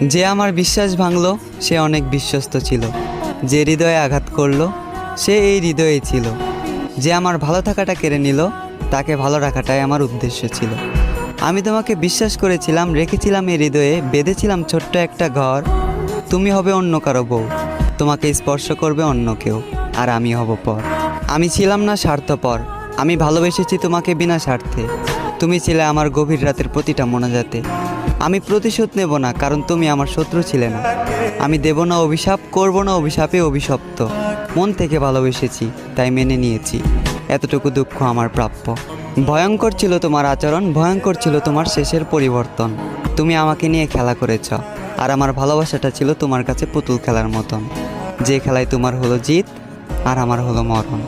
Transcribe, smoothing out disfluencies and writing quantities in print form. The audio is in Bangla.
যে আমার বিশ্বাস ভাঙলো সে অনেক বিশ্বস্ত ছিল, যে হৃদয়ে আঘাত করলো সে এই হৃদয়েই ছিল। যে আমার ভালো থাকাটা কেড়ে নিল তাকে ভালো রাখাটাই আমার উদ্দেশ্য ছিল। আমি তোমাকে বিশ্বাস করেছিলাম, রেখেছিলাম এই হৃদয়ে, বেঁধেছিলাম ছোট্ট একটা ঘর। তুমি হবে অন্য কারো বউ, তোমাকে স্পর্শ করবে অন্য কেউ, আর আমি হব পর। আমি ছিলাম না স্বার্থপর, আমি ভালোবেসেছি তোমাকে বিনা স্বার্থে। তুমি ছিলে আমার গভীর রাতের প্রতিটা মোনাজাতে। আমি প্রতিশোধ নেব না, কারণ তুমি আমার শত্রু ছিলে না। আমি দেব না অভিশাপ, করব না অভিশাপে অভিশপ্ত। মন থেকে ভালোবেসেছি, তাই মেনে নিয়েছি। এতটুকু দুঃখ আমার প্রাপ্য। ভয়ঙ্কর ছিল তোমার আচরণ, ভয়ঙ্কর ছিল তোমার শেষের পরিবর্তন। তুমি আমাকে নিয়ে খেলা করেছ, আর আমার ভালোবাসাটা ছিল তোমার কাছে পুতুল খেলার মতন। যে খেলায় তোমার হলো জিত আর আমার হলো মরণ।